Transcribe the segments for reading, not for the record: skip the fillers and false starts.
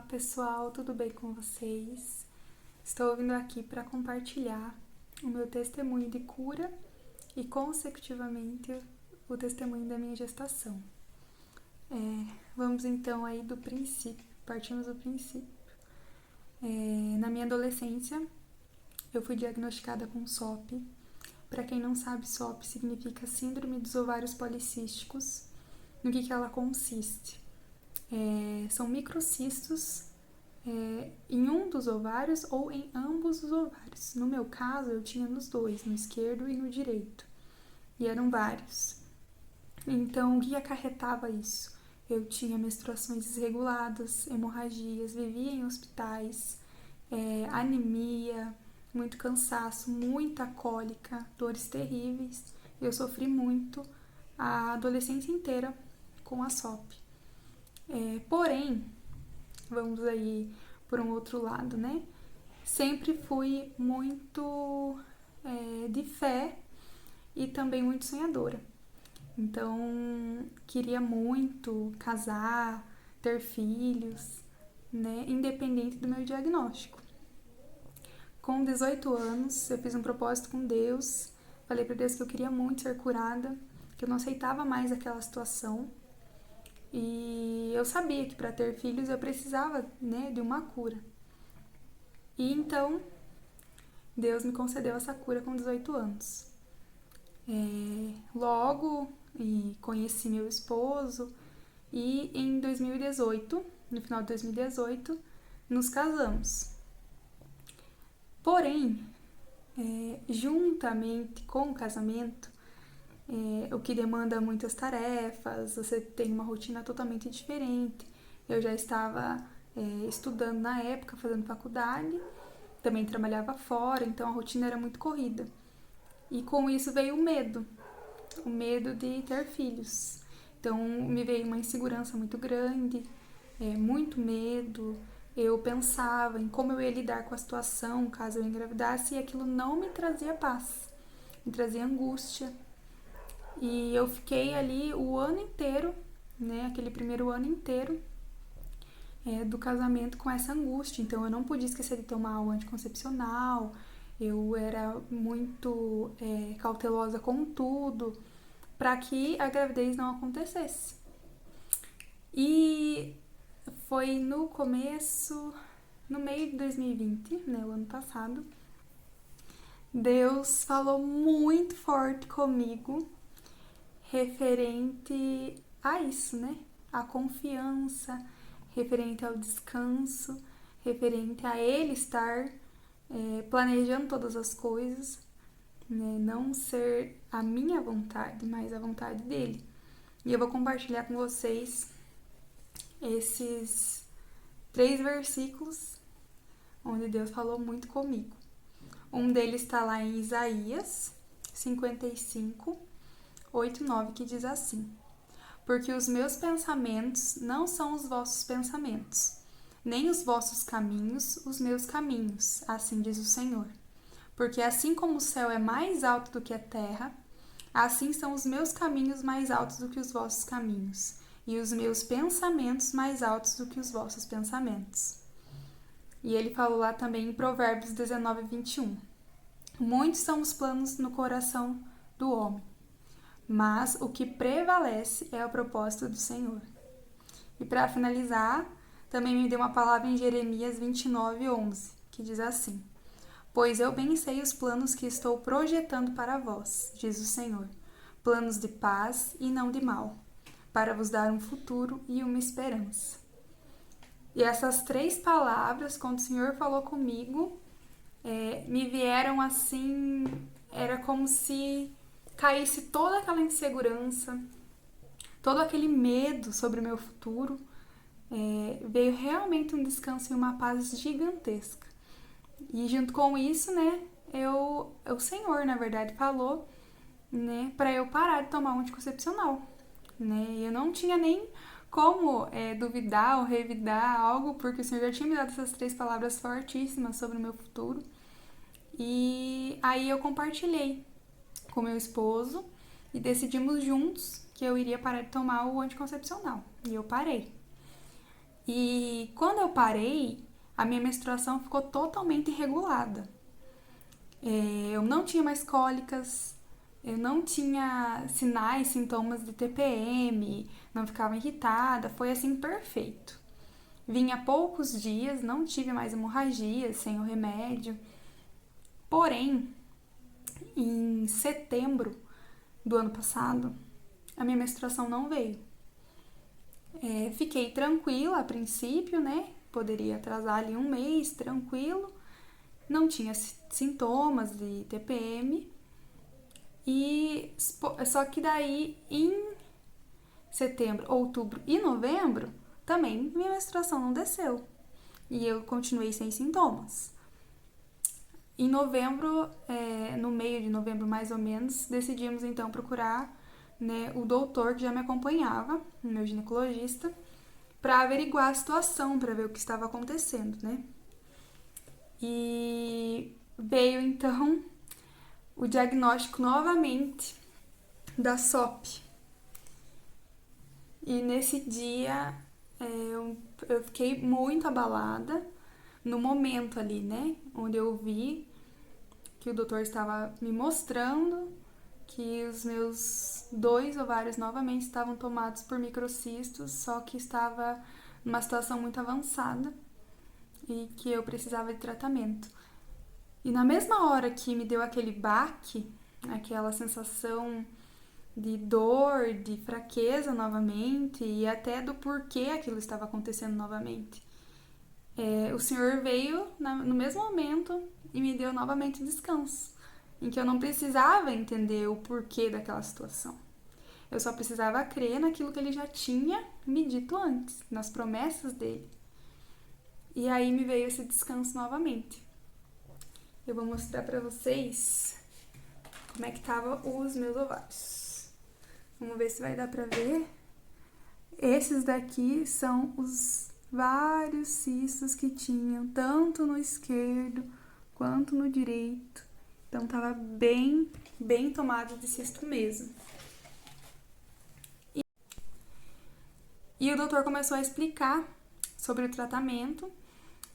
pessoal, tudo bem com vocês? Estou vindo aqui para compartilhar o meu testemunho de cura e, consecutivamente, o testemunho da minha gestação. Vamos então aí do princípio, partimos do princípio. Na minha adolescência, eu fui diagnosticada com SOP. Para quem não sabe, SOP significa Síndrome dos Ovários Policísticos. No que ela consiste? São microcistos em um dos ovários ou em ambos os ovários. No meu caso, eu tinha nos dois, no esquerdo e no direito. E eram vários. Então, o que acarretava isso? Eu tinha menstruações desreguladas, hemorragias, vivia em hospitais, anemia, muito cansaço, muita cólica, dores terríveis. Eu sofri muito a adolescência inteira com a SOP. Porém, vamos aí por um outro lado, né? Sempre fui muito de fé e também muito sonhadora. Então, queria muito casar, ter filhos, né? Independente do meu diagnóstico. Com 18 anos, eu fiz um propósito com Deus. Falei para Deus que eu queria muito ser curada, que eu não aceitava mais aquela situação. E eu sabia que para ter filhos eu precisava, né, de uma cura. E então, Deus me concedeu essa cura com 18 anos. Logo, conheci meu esposo e em 2018, no final de 2018, nos casamos. Porém, juntamente com o casamento, o que demanda muitas tarefas, você tem uma rotina totalmente diferente. Eu já estava estudando na época, fazendo faculdade, também trabalhava fora, então a rotina era muito corrida. E com isso veio o medo de ter filhos. Então me veio uma insegurança muito grande, muito medo. Eu pensava em como eu ia lidar com a situação caso eu engravidasse e aquilo não me trazia paz, me trazia angústia. E eu fiquei ali o ano inteiro, né, aquele primeiro ano inteiro do casamento com essa angústia. Então eu não podia esquecer de tomar o anticoncepcional, eu era muito cautelosa com tudo, para que a gravidez não acontecesse. E foi no meio de 2020, né, o ano passado, Deus falou muito forte comigo referente a isso, né? A confiança, referente ao descanso, referente a Ele estar planejando todas as coisas, né? Não ser a minha vontade, mas a vontade dele. E eu vou compartilhar com vocês esses 3 versículos onde Deus falou muito comigo. Um deles está lá em Isaías 55, 8 e 9, que diz assim: Porque os meus pensamentos não são os vossos pensamentos, nem os vossos caminhos os meus caminhos, assim diz o Senhor. Porque assim como o céu é mais alto do que a terra, assim são os meus caminhos mais altos do que os vossos caminhos, e os meus pensamentos mais altos do que os vossos pensamentos. E ele falou lá também em Provérbios 19, 21. Muitos são os planos no coração do homem, mas o que prevalece é o propósito do Senhor. E para finalizar, também me deu uma palavra em Jeremias 29, 11, que diz assim: Pois eu bem sei os planos que estou projetando para vós, diz o Senhor, planos de paz e não de mal, para vos dar um futuro e uma esperança. E essas 3 palavras, quando o Senhor falou comigo, me vieram assim, era como se caísse toda aquela insegurança, todo aquele medo sobre o meu futuro, veio realmente um descanso e uma paz gigantesca. E junto com isso, né, o Senhor, na verdade, falou, né, para eu parar de tomar um anticoncepcional, né, eu não tinha nem como duvidar ou revidar algo, porque o Senhor já tinha me dado essas 3 palavras fortíssimas sobre o meu futuro. E aí eu compartilhei com meu esposo e decidimos juntos que eu iria parar de tomar o anticoncepcional. E eu parei. E quando eu parei, a minha menstruação ficou totalmente regulada. Eu não tinha mais cólicas, eu não tinha sinais, sintomas de TPM, não ficava irritada, foi assim perfeito. Vinha poucos dias, não tive mais hemorragia sem o remédio. Porém, em setembro do ano passado, a minha menstruação não veio. Fiquei tranquila a princípio, né? Poderia atrasar ali um mês, tranquilo. Não tinha sintomas de TPM. E só que daí em setembro, outubro e novembro, também minha menstruação não desceu. E eu continuei sem sintomas. Em novembro, no meio de novembro mais ou menos, decidimos então procurar, né, o doutor que já me acompanhava, o meu ginecologista, para averiguar a situação, para ver o que estava acontecendo, né? E veio então o diagnóstico novamente da SOP. E nesse dia eu fiquei muito abalada no momento ali, né? Onde eu vi que o doutor estava me mostrando que os meus 2 ovários novamente estavam tomados por microcistos, só que estava numa situação muito avançada e que eu precisava de tratamento. E na mesma hora que me deu aquele baque, aquela sensação de dor, de fraqueza novamente e até do porquê aquilo estava acontecendo novamente, o Senhor veio no mesmo momento e me deu novamente descanso, em que eu não precisava entender o porquê daquela situação. Eu só precisava crer naquilo que ele já tinha me dito antes, nas promessas dele. E aí me veio esse descanso novamente. Eu vou mostrar pra vocês como é que estavam os meus ovários. Vamos ver se vai dar pra ver. Esses daqui são os vários cistos que tinham, tanto no esquerdo quanto no direito. Então tava bem tomado de cisto mesmo. E o doutor começou a explicar sobre o tratamento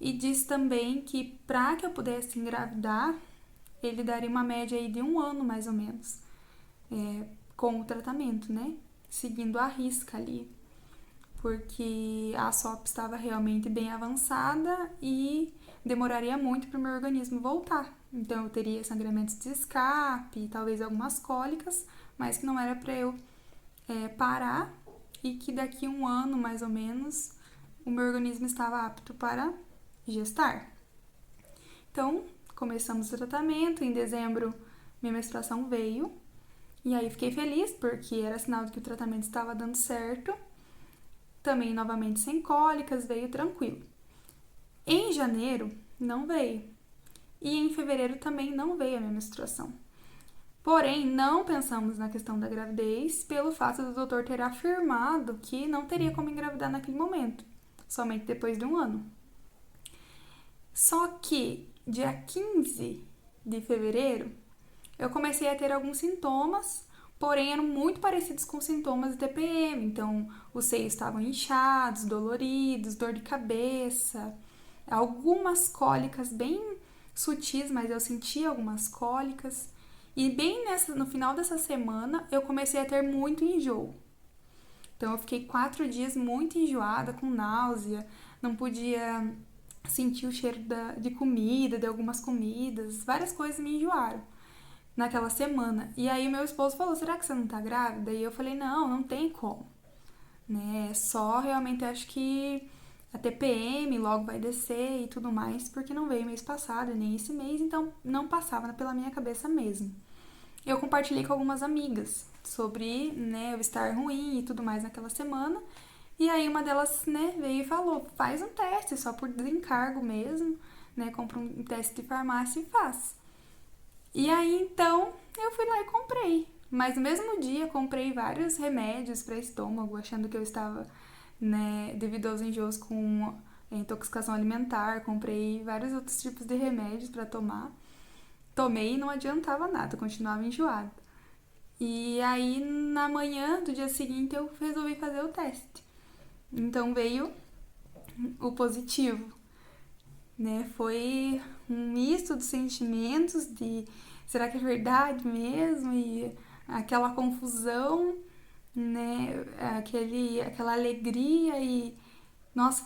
e disse também que para que eu pudesse engravidar, ele daria uma média aí de 1 ano mais ou menos, com o tratamento, né? Seguindo a risca ali, porque a SOP estava realmente bem avançada e demoraria muito para o meu organismo voltar. Então eu teria sangramentos de escape, talvez algumas cólicas, mas que não era para eu parar e que daqui 1 ano mais ou menos o meu organismo estava apto para gestar. Então começamos o tratamento, em dezembro minha menstruação veio e aí fiquei feliz porque era sinal de que o tratamento estava dando certo. Também novamente sem cólicas, veio tranquilo. Em janeiro não veio e em fevereiro também não veio a minha menstruação. Porém, não pensamos na questão da gravidez pelo fato do doutor ter afirmado que não teria como engravidar naquele momento, somente depois de 1 ano. Só que dia 15 de fevereiro eu comecei a ter alguns sintomas, porém eram muito parecidos com sintomas de TPM. Então, os seios estavam inchados, doloridos, dor de cabeça, algumas cólicas bem sutis, mas eu sentia algumas cólicas. E bem no final dessa semana, eu comecei a ter muito enjoo. Então, eu fiquei 4 dias muito enjoada, com náusea, não podia sentir o cheiro de comida, de algumas comidas, várias coisas me enjoaram naquela semana. E aí, meu esposo falou: será que você não tá grávida? E eu falei: não tem como, né? Só realmente acho que a TPM logo vai descer e tudo mais, porque não veio mês passado nem esse mês, então não passava pela minha cabeça mesmo. Eu compartilhei com algumas amigas sobre, né, eu estar ruim e tudo mais naquela semana. E aí uma delas, né, veio e falou: faz um teste só por desencargo mesmo, né? Compra um teste de farmácia e faz. E aí então eu fui lá e comprei. Mas no mesmo dia comprei vários remédios para estômago, achando que eu estava, né, devido aos enjoos com intoxicação alimentar. Comprei vários outros tipos de remédios para tomar. Tomei e não adiantava nada, continuava enjoada. E aí na manhã do dia seguinte eu resolvi fazer o teste. Então veio o positivo, né? Foi um misto de sentimentos, de será que é verdade mesmo? E aquela confusão, né? Aquela alegria e nossa,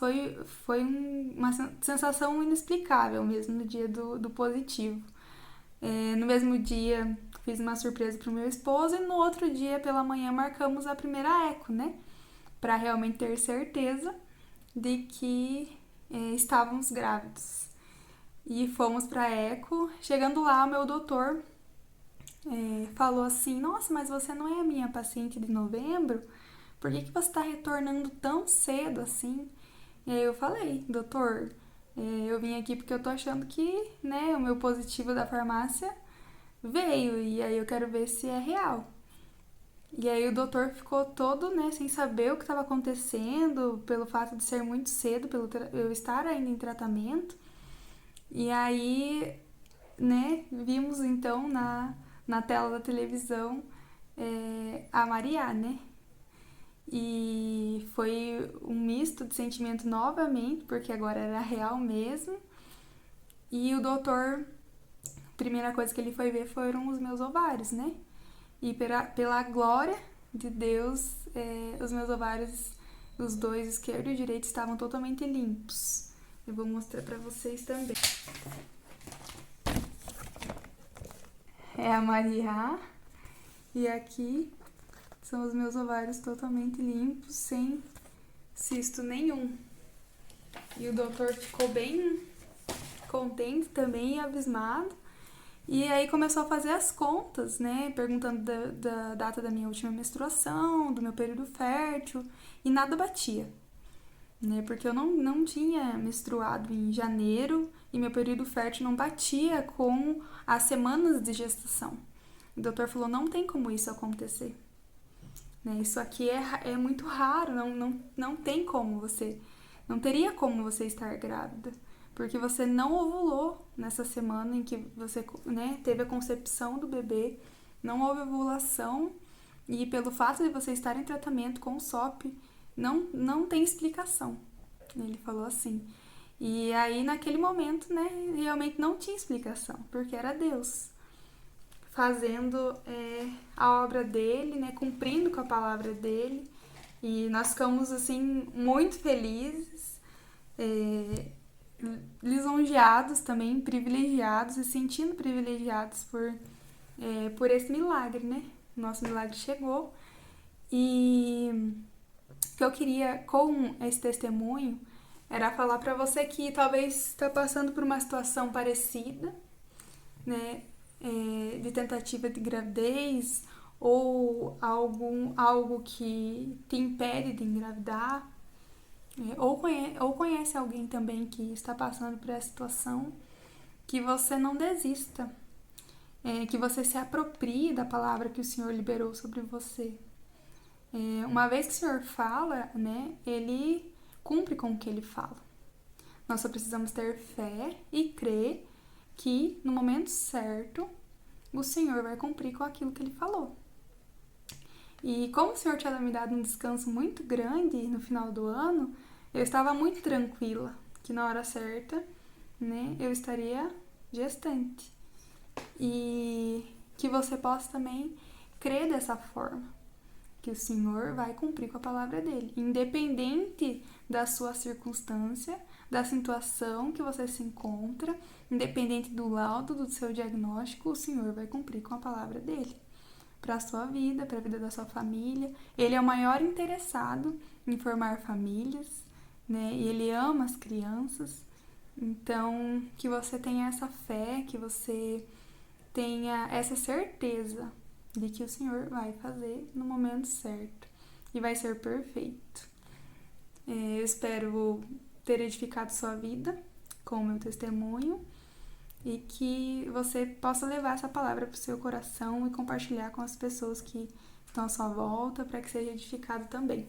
foi uma sensação inexplicável mesmo no dia do positivo. No mesmo dia fiz uma surpresa pro meu esposo e no outro dia pela manhã marcamos a primeira eco, né? Pra realmente ter certeza de que estávamos grávidos. E fomos pra eco. Chegando lá, o meu doutor falou assim: Nossa, mas você não é a minha paciente de novembro? Por que você está retornando tão cedo assim? E aí eu falei: Doutor, eu vim aqui porque eu tô achando que, né, o meu positivo da farmácia veio e aí eu quero ver se é real. E aí o doutor ficou todo, né, sem saber o que estava acontecendo, pelo fato de ser muito cedo, pelo eu estar ainda em tratamento. E aí, né, vimos então na tela da televisão a Maria, né? E foi um misto de sentimento novamente, porque agora era real mesmo. E o doutor, a primeira coisa que ele foi ver foram os meus ovários, né? E pela glória de Deus, os meus ovários, os dois, esquerdo e direito, estavam totalmente limpos. Eu vou mostrar pra vocês também. É a Maria. E aqui são os meus ovários totalmente limpos, sem cisto nenhum. E o doutor ficou bem contente também e abismado. E aí começou a fazer as contas, né? Perguntando da data da minha última menstruação, do meu período fértil, e nada batia, né? Porque eu não tinha menstruado em janeiro e meu período fértil não batia com as semanas de gestação. O doutor falou: não tem como isso acontecer. Né? Isso aqui é muito raro, não tem como você. Não teria como você estar grávida. Porque você não ovulou nessa semana em que você, né, teve a concepção do bebê, não houve ovulação e pelo fato de você estar em tratamento com o SOP, não tem explicação. Ele falou assim. E aí, naquele momento, né, realmente não tinha explicação, porque era Deus fazendo a obra dele, né, cumprindo com a palavra dele. E nós ficamos, assim, muito felizes, lisonjeados também, privilegiados e sentindo privilegiados por esse milagre, né? Nosso milagre chegou. E o que eu queria com esse testemunho era falar para você que talvez está passando por uma situação parecida, né? De tentativa de gravidez ou algo que te impede de engravidar. Ou conhece alguém também que está passando por essa situação, que você não desista, que você se aproprie da palavra que o Senhor liberou sobre você. Uma vez que o Senhor fala, né, Ele cumpre com o que Ele fala. Nós só precisamos ter fé e crer que no momento certo o Senhor vai cumprir com aquilo que Ele falou. E como o Senhor tinha me dado um descanso muito grande no final do ano, eu estava muito tranquila que na hora certa, né, eu estaria gestante. E que você possa também crer dessa forma, que o Senhor vai cumprir com a palavra dele, independente da sua circunstância, da situação que você se encontra, independente do laudo do seu diagnóstico, o Senhor vai cumprir com a palavra dele. Para a sua vida, para a vida da sua família. Ele é o maior interessado em formar famílias, né? E ele ama as crianças. Então, que você tenha essa fé, que você tenha essa certeza de que o Senhor vai fazer no momento certo e vai ser perfeito. Eu espero ter edificado sua vida com o meu testemunho e que você possa levar essa palavra para o seu coração e compartilhar com as pessoas que estão à sua volta para que seja edificado também.